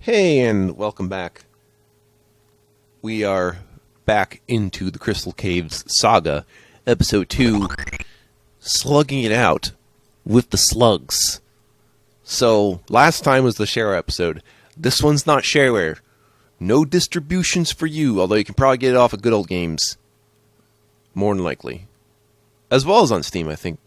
Hey, and welcome back. We are back into the Crystal Caves saga, episode 2, slugging it out with the slugs. So, last time was the share episode. This one's not shareware. No distributions for you, although you can probably get it off of Good Old Games. More than likely. As well as on Steam, I think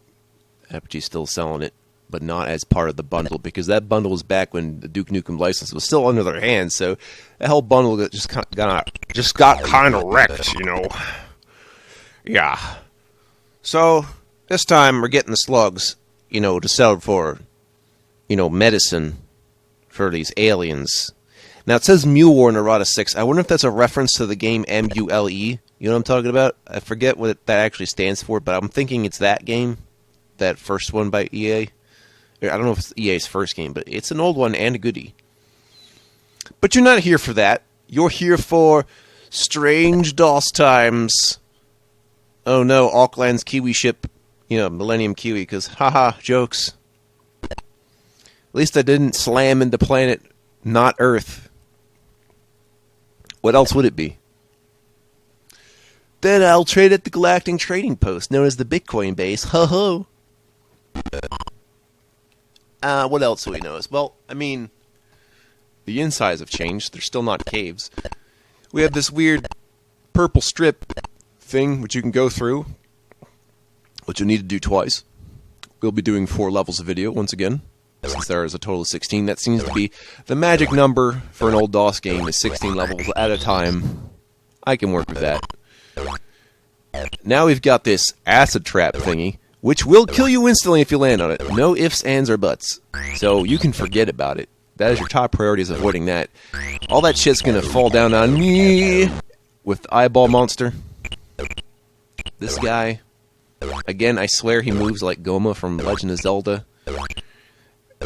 Apogee's still selling it, but not as part of the bundle, because that bundle was back when the Duke Nukem license was still under their hands, so the whole bundle just got kind of wrecked, you know. Yeah. So, this time we're getting the slugs, to sell for, medicine for these aliens. Now, it says Mule War in Errata 6. I wonder if that's a reference to the game MULE. You know what I'm talking about? I forget what that actually stands for, but I'm thinking it's that game. That first one by EA. I don't know if it's EA's first game, but it's an old one and a goodie. But you're not here for that. You're here for Strange DOS Times. Oh no, Auckland's Kiwi ship, Millennium Kiwi, because haha, jokes. At least I didn't slam into planet not Earth. What else would it be? Then I'll trade at the Galactic Trading Post, known as the Bitcoin base. Ho ho. What else do we know? Well, the insides have changed. They're still not caves. We have this weird purple strip thing, which you can go through, which you'll need to do twice. We'll be doing 4 levels of video once again, since there is a total of 16. That seems to be the magic number for an old DOS game, is 16 levels at a time. I can work with that. Now we've got this acid trap thingy, which will kill you instantly if you land on it. No ifs, ands, or buts. So you can forget about it. That is your top priority, is avoiding that. All that shit's gonna fall down on me with the eyeball monster. This guy, again, I swear he moves like Goma from Legend of Zelda.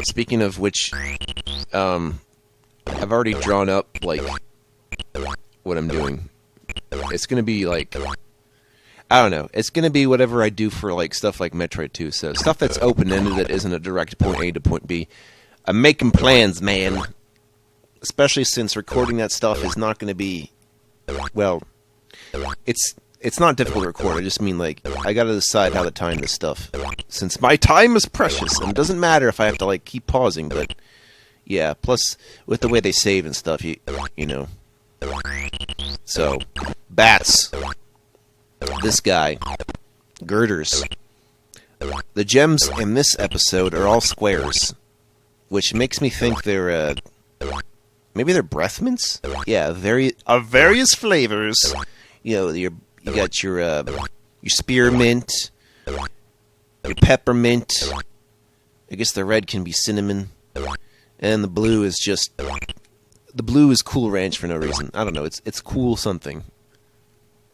Speaking of which, I've already drawn up, what I'm doing. It's gonna be, I don't know. It's going to be whatever I do for, stuff like Metroid 2. So, stuff that's open-ended that isn't a direct point A to point B. I'm making plans, man. Especially since recording that stuff is not going to be... Well, it's not difficult to record. I just mean, I got to decide how to time this stuff. Since my time is precious, and it doesn't matter if I have to, keep pausing, but... Yeah, plus, with the way they save and stuff, you know. So, bats. This guy. Girders. The gems in this episode are all squares, which makes me think they're, maybe they're breath mints? Yeah, of various flavors. You got your spearmint, your peppermint. I guess the red can be cinnamon, and the blue is just... The blue is Cool Ranch for no reason. I don't know, it's cool something.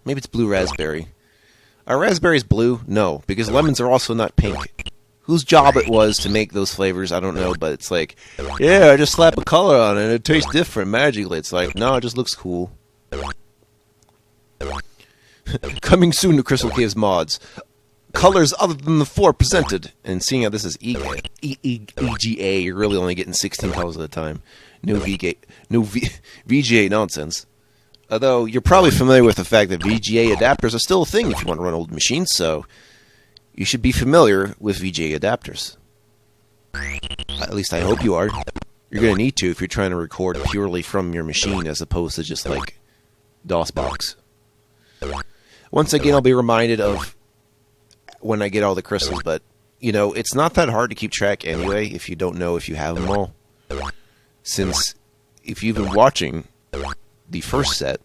Maybe it's blue raspberry. Are raspberries blue? No, because lemons are also not pink. Whose job it was to make those flavors, I don't know, but it's yeah, I just slap a color on it and it tastes different magically. It's no, it just looks cool. Coming soon to Crystal Caves mods. Colors other than the 4 presented. And seeing how this is EGA, you're really only getting 16 colors at a time. No VGA nonsense. Although, you're probably familiar with the fact that VGA adapters are still a thing if you want to run old machines, so you should be familiar with VGA adapters. At least I hope you are. You're going to need to if you're trying to record purely from your machine as opposed to just, DOSBox. Once again, I'll be reminded of when I get all the crystals, but, it's not that hard to keep track anyway if you don't know if you have them all. Since, if you've been watching... the first set,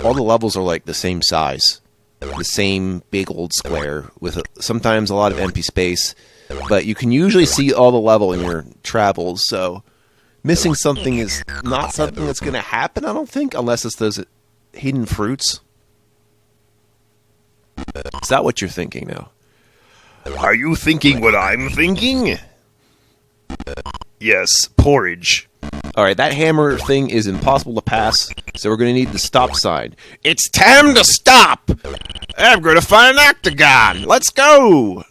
all the levels are the same size, the same big old square with sometimes a lot of empty space, but you can usually see all the level in your travels, so missing something is not something that's going to happen, I don't think, unless it's those hidden fruits. Is that what you're thinking now? Are you thinking what I'm thinking? Yes, porridge. Alright, that hammer thing is impossible to pass, so we're going to need the stop sign. It's time to stop! I'm going to find an octagon! Let's go!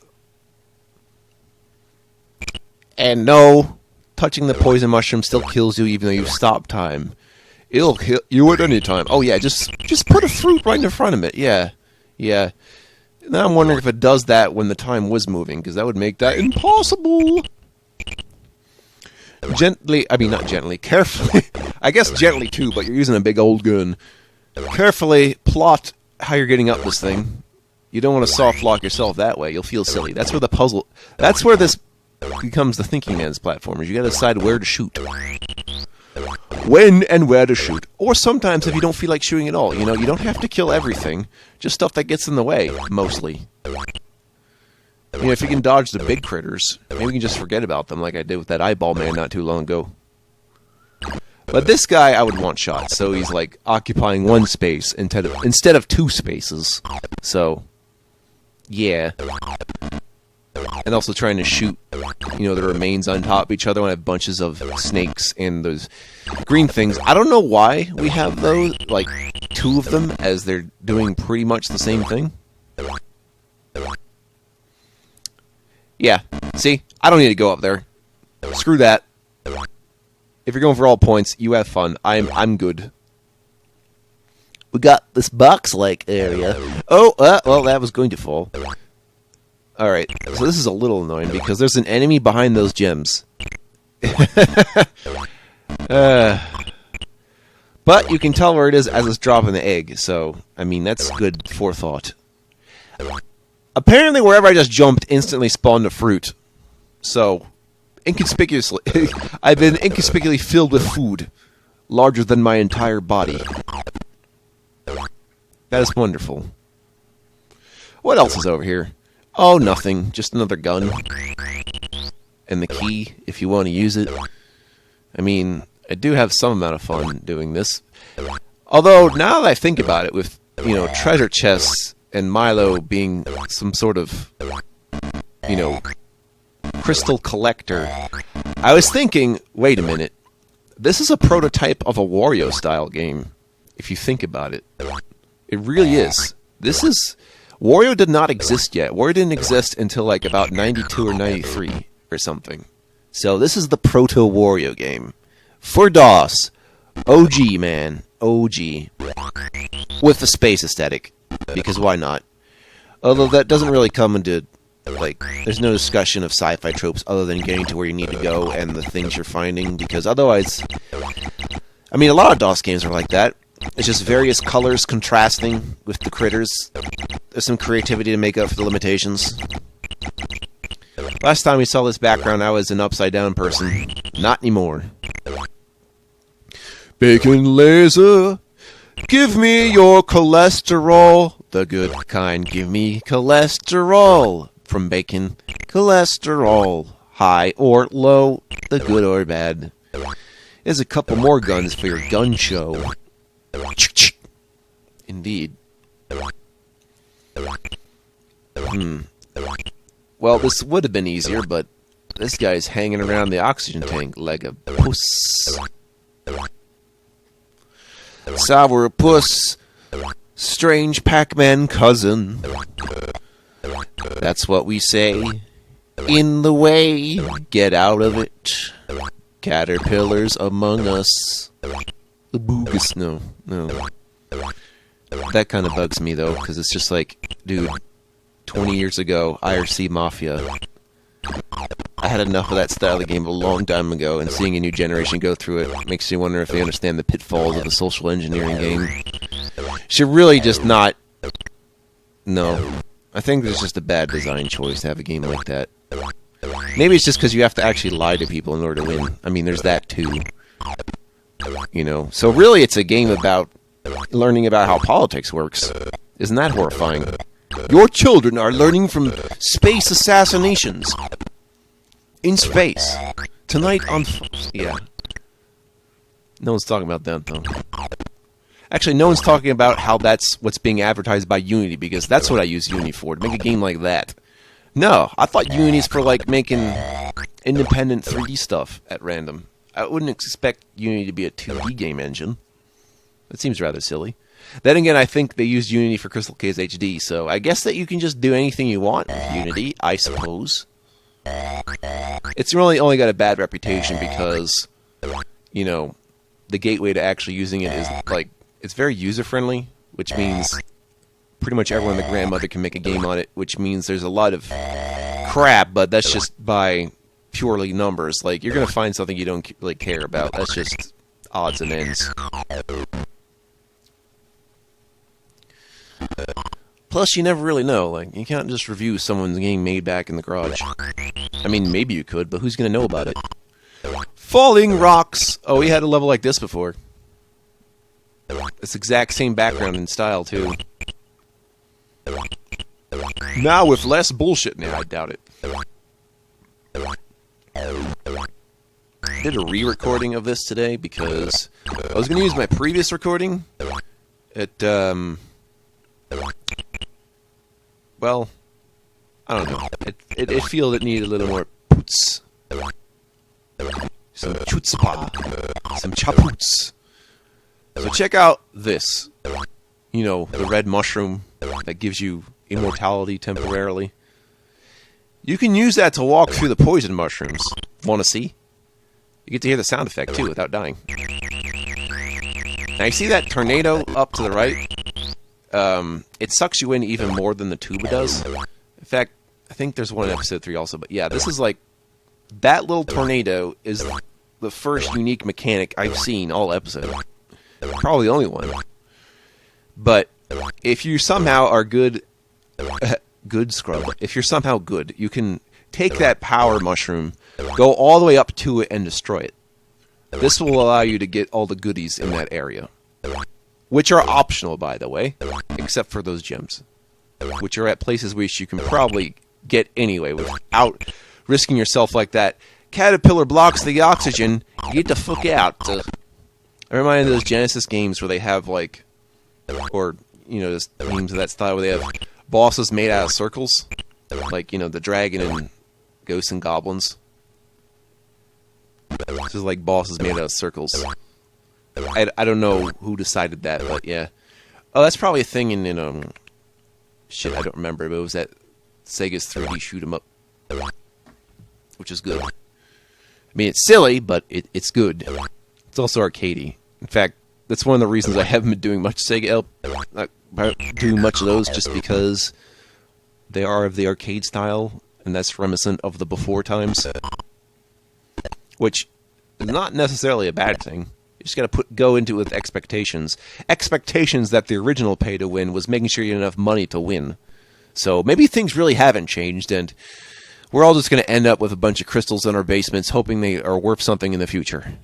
And no, touching the poison mushroom still kills you even though you've stopped time. It'll kill you at any time. Oh yeah, just put a fruit right in front of it. Yeah. Yeah. Now I'm wondering if it does that when the time was moving, because that would make that impossible. Not gently, carefully. I guess gently too, but you're using a big old gun. Carefully plot how you're getting up this thing. You don't want to soft lock yourself that way. You'll feel silly. That's where the puzzle... That's where this becomes the thinking man's platformers. You gotta decide where to shoot. When and where to shoot. Or sometimes if you don't feel like shooting at all. You know, you don't have to kill everything. Just stuff that gets in the way, mostly. You know, if you can dodge the big critters, maybe we can just forget about them like I did with that eyeball man not too long ago. But this guy, I would want shot, so he's like occupying one space instead of two spaces. So, yeah. And also trying to shoot, you know, the remains on top of each other when I have bunches of snakes and those green things. I don't know why we have those, like, two of them, as they're doing pretty much the same thing. Yeah, see? I don't need to go up there. Screw that. If you're going for all points, you have fun. I'm good. We got this box-like area. Oh, well, that was going to fall. Alright, so this is a little annoying because there's an enemy behind those gems. But you can tell where it is as it's dropping the egg, so, I mean, that's good forethought. Apparently, wherever I just jumped instantly spawned a fruit. So, inconspicuously, I've been inconspicuously filled with food, larger than my entire body. That is wonderful. What else is over here? Oh, nothing. Just another gun. And the key, if you want to use it. I mean, I do have some amount of fun doing this. Although, now that I think about it, with, you know, treasure chests and Milo being some sort of, you know, crystal collector, I was thinking, wait a minute, this is a prototype of a Wario-style game, if you think about it. It really is. This is... Wario did not exist yet. Wario didn't exist until like about 92 or 93 or something. So this is the proto-Wario game. For DOS. OG, man. OG. With the space aesthetic. Because why not? Although that doesn't really come into... Like, there's no discussion of sci-fi tropes other than getting to where you need to go and the things you're finding. Because otherwise... I mean, a lot of DOS games are like that. It's just various colors contrasting with the critters. There's some creativity to make up for the limitations. Last time we saw this background, I was an upside-down person. Not anymore. Bacon laser, give me your cholesterol. The good kind, give me cholesterol. From bacon, cholesterol. High or low, the good or bad. There's a couple more guns for your gun show. Indeed. Well, this would have been easier, but this guy's hanging around the oxygen tank like a puss. Sour puss, strange Pac-Man cousin. That's what we say. In the way, get out of it. Caterpillars among us. The boogus, no. That kind of bugs me, though, because it's just like, dude, 20 years ago, IRC Mafia. I had enough of that style of game a long time ago, and seeing a new generation go through it makes you wonder if they understand the pitfalls of the social engineering game. Should really just not... No. I think there's just a bad design choice to have a game like that. Maybe it's just because you have to actually lie to people in order to win. I mean, there's that, too. You know, so really it's a game about learning about how politics works. Isn't that horrifying? Your children are learning from space assassinations. In space. Tonight on... Yeah. No one's talking about that, though. Actually, no one's talking about how that's what's being advertised by Unity, because that's what I use Unity for, to make a game like that. No, I thought Unity's for, like, making independent 3D stuff at random. I wouldn't expect Unity to be a 2D game engine. That seems rather silly. Then again, I think they used Unity for Crystal Caves HD, so I guess that you can just do anything you want with Unity, I suppose. It's really only got a bad reputation because, you know, the gateway to actually using it is, like, it's very user-friendly, which means pretty much everyone and their grandmother can make a game on it, which means there's a lot of crap, but that's just by purely numbers. Like, you're going to find something you don't really care about. That's just odds and ends. Plus, you never really know. Like, you can't just review someone's game made back in the garage. I mean, maybe you could, but who's going to know about it? Falling rocks! Oh, we had a level like this before. This exact same background and style, too. Now with less bullshit. Nah, I doubt it. I did a re-recording of this today because I was going to use my previous recording. Well, I don't know. It feel it needed a little more poots. Some chutzpah. Some chapoots. So check out this. You know, the red mushroom that gives you immortality temporarily. You can use that to walk through the poison mushrooms. Want to see? You get to hear the sound effect, too, without dying. Now, you see that tornado up to the right? It sucks you in even more than the tuba does. In fact, I think there's one in episode 3 also, but yeah, this is like... That little tornado is the first unique mechanic I've seen all episode. Probably the only one. But if you somehow are good... good scrub. If you're somehow good, you can take that power mushroom, go all the way up to it, and destroy it. This will allow you to get all the goodies in that area. Which are optional, by the way, except for those gems. Which are at places which you can probably get anyway without risking yourself like that. Caterpillar blocks the oxygen, get the fuck out. I remind of those Genesis games where they have, like, or, you know, just games of that style where they have bosses made out of circles. Like, you know, the dragon and ghosts and goblins. This is like bosses made out of circles. I don't know who decided that, but yeah. Oh, that's probably a thing in shit, I don't remember, but it was that Sega's 3D shoot 'em up. Which is good. I mean, it's silly, but it's good. It's also arcadey. In fact, that's one of the reasons I haven't been doing much Sega not doing much of those, just because they are of the arcade style, and that's reminiscent of the before times. Which is not necessarily a bad thing. You just gotta go into it with expectations. Expectations that the original pay to win was making sure you had enough money to win. So maybe things really haven't changed, and we're all just gonna end up with a bunch of crystals in our basements, hoping they are worth something in the future.